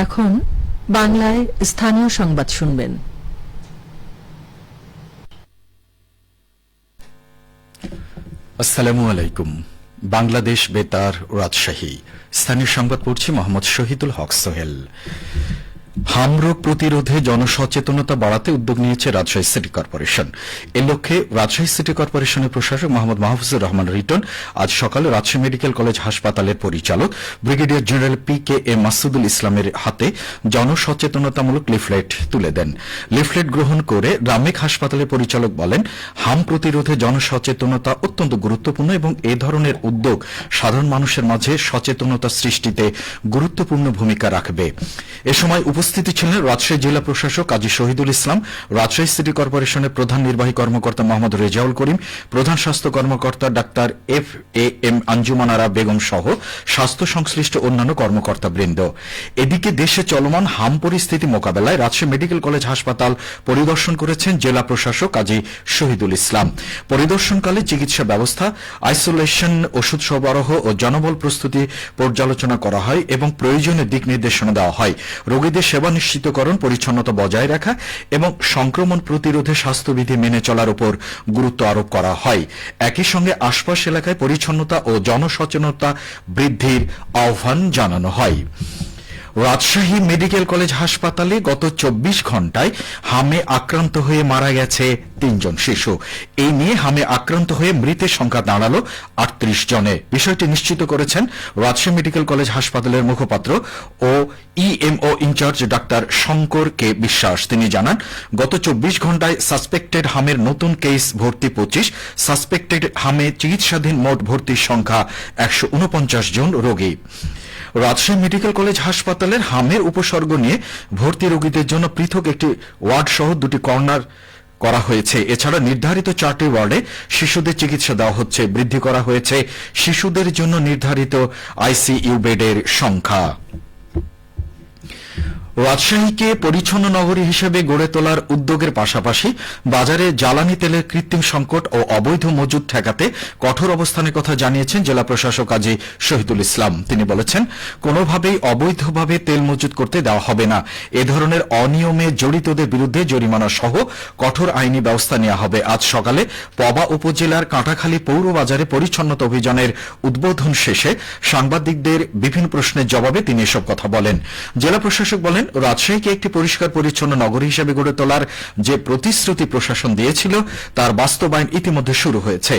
এখন বাংলায় স্থানীয় সংবাদ শুনবেন। আসসালামু আলাইকুম। বাংলাদেশ বেতার, রাজশাহী। স্থানীয় সংবাদ পড়ছি মোহাম্মদ শহীদুল হক সোহেল। হামরোগ প্রতিরোধে জনসচেতনতা বাড়াতে উদ্যোগ নিয়েছে রাজশাহী সিটি কর্পোরেশন। এ লক্ষ্যে রাজশাহী সিটি কর্পোরেশনের প্রশাসক মোহাম্মদ মাহফুজুর রহমান রিটন আজ সকালে রাজশাহী মেডিকেল কলেজ হাসপাতালের পরিচালক ব্রিগেডিয়ার জেনারেল PKA মাসুদুল ইসলামের হাতে জনসচেতনতামূলক লিফলেট তুলে দেন। লিফলেট গ্রহণ করে রামেক হাসপাতালের পরিচালক বলেন, হাম প্রতিরোধে জনসচেতনতা অত্যন্ত গুরুত্বপূর্ণ এবং এ ধরনের উদ্যোগ সাধারণ মানুষের মাঝে সচেতনতা সৃষ্টিতে গুরুত্বপূর্ণ ভূমিকা রাখবে। এ সময় উপস্থিত ছিলেন রাজশাহী জেলা প্রশাসক কাজী শহীদুল ইসলাম, রাজশাহী সিটি কর্পোরেশনের প্রধান নির্বাহী কর্মকর্তা মোহাম্মদ রেজাউল করিম, প্রধান স্বাস্থ্য কর্মকর্তা ডাক্তার FAM আঞ্জুমান আরা বেগম সহ স্বাস্থ্য সংশ্লিষ্ট অন্যান্য কর্মকর্তাবৃন্দ। এদিকে দেশে চলমান হাম পরিস্থিতি মোকাবেলায় রাজশাহী মেডিকেল কলেজ হাসপাতাল পরিদর্শন করেছেন জেলা প্রশাসক কাজী শহীদুল ইসলাম। পরিদর্শনকালে চিকিৎসা ব্যবস্থা, আইসোলেশন, ওষুধ সরবরাহ ও জনবল প্রস্তুতি পর্যালোচনা করা হয় এবং প্রয়োজনীয় দিক নির্দেশনা দেওয়া হয়। রোগীদের সেবা নিশ্চিতকরণ, পরিচ্ছন্নতা বজায় রাখা এবং সংক্রমণ প্রতিরোধে স্বাস্থ্যবিধি মেনে চলার উপর গুরুত্ব আরোপ করা হয়। একই সঙ্গে আশপাশ এলাকায় পরিচ্ছন্নতা ও জনসচেতনতা বৃদ্ধির আহ্বান জানানো হয়। রাজশাহী মেডিকেল কলেজ হাসপাতালে গত 24 ঘণ্টায় হামে আক্রান্ত হয়ে মারা গেছে 3 জন শিশু। এই নিয়ে হামে আক্রান্ত হয়ে মৃতের সংখ্যা দাঁড়ালো 38 জনে। বিষয়টি নিশ্চিত করেছেন রাজশাহী মেডিকেল কলেজ হাসপাতালের মুখপাত্র ও EMO ইনচার্জ ডাক্তার শঙ্কর কে বিশ্বাস। তিনি জানান, গত 24 ঘণ্টায় সাসপেক্টেড হামের নতুন কেস ভর্তি 25, সাসপেক্টেড হামে চিকিৎসাধীন মোট ভর্তির সংখ্যা 149 জন রোগী। রাজশাহী মেডিকেল কলেজ হাসপাতালের হামের উপসর্গ নিয়ে ভর্তি রোগীদের জন্য পৃথক একটি ওয়ার্ড সহ 2টি কর্নার করা হয়েছে। এছাড়া নির্ধারিত 4টি ওয়ার্ডে শিশুদের চিকিৎসা দেওয়া হচ্ছে। বৃদ্ধি করা হয়েছে শিশুদের জন্য নির্ধারিত ICU বেডের সংখ্যা। রাজশাহীকে পরিচ্ছন্ন নগরী হিসেবে গড়ে তোলার উদ্যোগের পাশাপাশি বাজারে জ্বালানি তেলের কৃত্রিম সংকট ও অবৈধ মজুদ ঠেকাতে কঠোর অবস্থানের কথা জানিয়েছেন জেলা প্রশাসক কাজী শহীদুল ইসলাম। তিনি বলেছেন, কোনোভাবেই অবৈধভাবে তেল মজুদ করতে দেওয়া হবে না। এ ধরনের অনিয়মে জড়িতদের বিরুদ্ধে জরিমানা সহ কঠোর আইনি ব্যবস্থা নেওয়া হবে। আজ সকালে পবা উপজেলার কাঁটাখালী পৌর বাজারে পরিচ্ছন্নতা অভিযানের উদ্বোধন শেষে সাংবাদিকদের বিভিন্ন প্রশ্নের জবাবে তিনি এসব কথা বলেন। জেলা প্রশাসক বলেন, রাজশাহীকে একটি পরিষ্কার পরিচ্ছন্ন নগরী হিসেবে গড়ে তোলার যে প্রতিশ্রুতি প্রশাসন দিয়েছিল তার বাস্তবায়ন ইতিমধ্যে শুরু হয়েছে।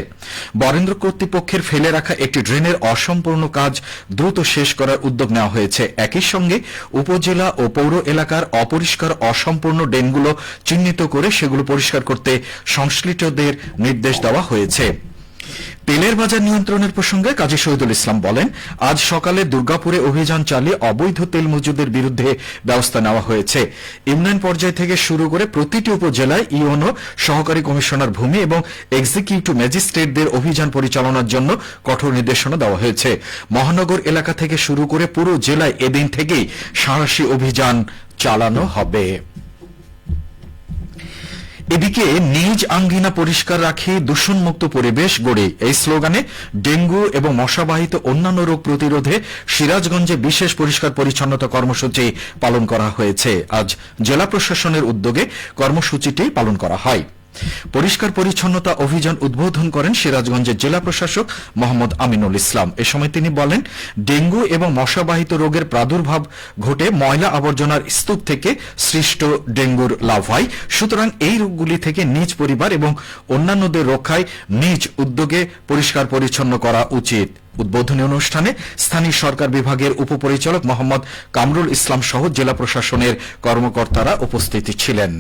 বরেন্দ্র কর্তৃপক্ষের ফেলে রাখা একটি ড্রেনের অসম্পূর্ণ কাজ দ্রুত শেষ করার উদ্যোগ নেওয়া হয়েছে। একই সঙ্গে উপজেলা ও পৌর এলাকার অপরিষ্কার অসম্পূর্ণ ড্রেনগুলো চিহ্নিত করে সেগুলো পরিষ্কার করতে সংশ্লিষ্টদের নির্দেশ দেওয়া হয়েছে। তেলের বাজার নিয়ন্ত্রণের প্রসঙ্গে কাজী শহীদুল ইসলাম বলেন, আজ সকালে দুর্গাপুরে অভিযান চালিয়ে অবৈধ তেল মজুদের বিরুদ্ধে ব্যবস্থা নেওয়া হয়েছে। ইউনিয়ন পর্যায় থেকে শুরু করে প্রতিটি উপজেলায় ইওনো, সহকারী কমিশনার ভূমি এবং এক্সিকিউটিভ ম্যাজিস্ট্রেটদের অভিযান পরিচালনার জন্য কঠোর নির্দেশনা দেওয়া হয়েছে। মহানগর এলাকা থেকে শুরু করে পুরো জেলায় এদিন থেকেই সাঁড়াশি অভিযান চালানো হবে। এদিকে নিজ আঙ্গিনা পরিষ্কার রাখি, দূষণমুক্ত পরিবেশ গড়ে, এই স্লোগানে ডেঙ্গু এবং মশাবাহিত অন্যান্য রোগ প্রতিরোধে সিরাজগঞ্জে বিশেষ পরিষ্কার পরিচ্ছন্নতা কর্মসূচি পালন করা হয়েছে। আজ জেলা প্রশাসনের উদ্যোগে কর্মসূচিটি পালন করা হয়। পরিষ্কার পরিচ্ছন্নতা অভিযান উদ্বোধন করেন সিরাজগঞ্জের জেলা প্রশাসক মোহাম্মদ আমিনুল ইসলাম। এ সময় তিনি বলেন, ডেঙ্গু এবং মশাবাহিত রোগের প্রাদুর্ভাব ঘটে ময়লা আবর্জনার স্তূপ থেকে সৃষ্ট ডেঙ্গুর লার্ভায়। সুতরাং এই রোগগুলি থেকে নিজ পরিবার এবং অন্যান্যদের রক্ষায় নিজ উদ্যোগে পরিষ্কার পরিচ্ছন্ন করা উচিত। উদ্বোধনী অনুষ্ঠানে স্থানীয় সরকার বিভাগের উপপরিচালক মোহাম্মদ কামরুল ইসলাম সহ জেলা প্রশাসনের কর্মকর্তারা উপস্থিত ছিলেন।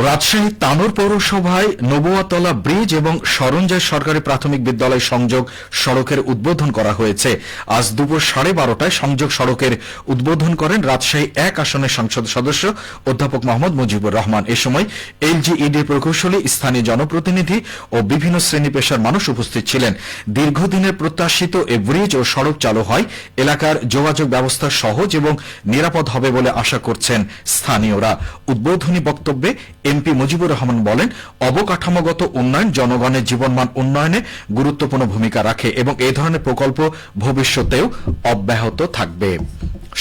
রাজশাহী তানোর পৌরসভায় নবুয়াতলা ব্রিজ এবং সরঞ্জায় সরকারি প্রাথমিক বিদ্যালয় সংযোগ সড়কের উদ্বোধন করা হয়েছে। আজ দুপুর 12:30টায় সংযোগ সড়কের উদ্বোধন করেন রাজশাহী 1 আসনের সংসদ সদস্য অধ্যাপক মোহাম্মদ মুজিবুর রহমান। এ সময় LGED প্রকৌশলী, স্থানীয় জনপ্রতিনিধি ও বিভিন্ন শ্রেণী পেশার মানুষ উপস্থিত ছিলেন। দীর্ঘদিনের প্রত্যাশিত এ ব্রিজ ও সড়ক চালু হয় এলাকার যোগাযোগ ব্যবস্থা সহজ এবং নিরাপদ হবে বলে আশা করছেন স্থানীয়রা। উদ্বোধনী বক্তব্যে এমপি মুজিবুর রহমান বলেন, অবকাঠামোগত উন্নয়ন জনগণের জীবনমান উন্নয়নে গুরুত্বপূর্ণ ভূমিকা রাখে এবং এ ধরনের প্রকল্প ভবিষ্যতেও অব্যাহত থাকবে।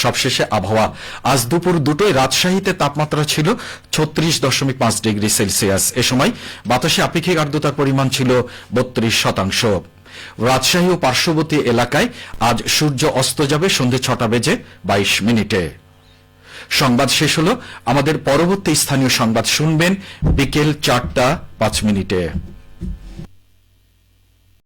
সবশেষে আবহাওয়া। আজ দুপুর 2টায় রাজশাহীতে তাপমাত্রা ছিল 36.5 ডিগ্রি সেলসিয়াস। এ সময় বাতাসে আপেক্ষিক আর্দ্রতার পরিমাণ ছিল 32%। রাজশাহী ও পার্শ্ববর্তী এলাকায় আজ সূর্য অস্ত যাবে সন্ধ্যে 6:22। সংবাদ শেষ হলো। আমাদের পরবর্তী স্থানীয় সংবাদ শুনবেন বিকেল 4:05।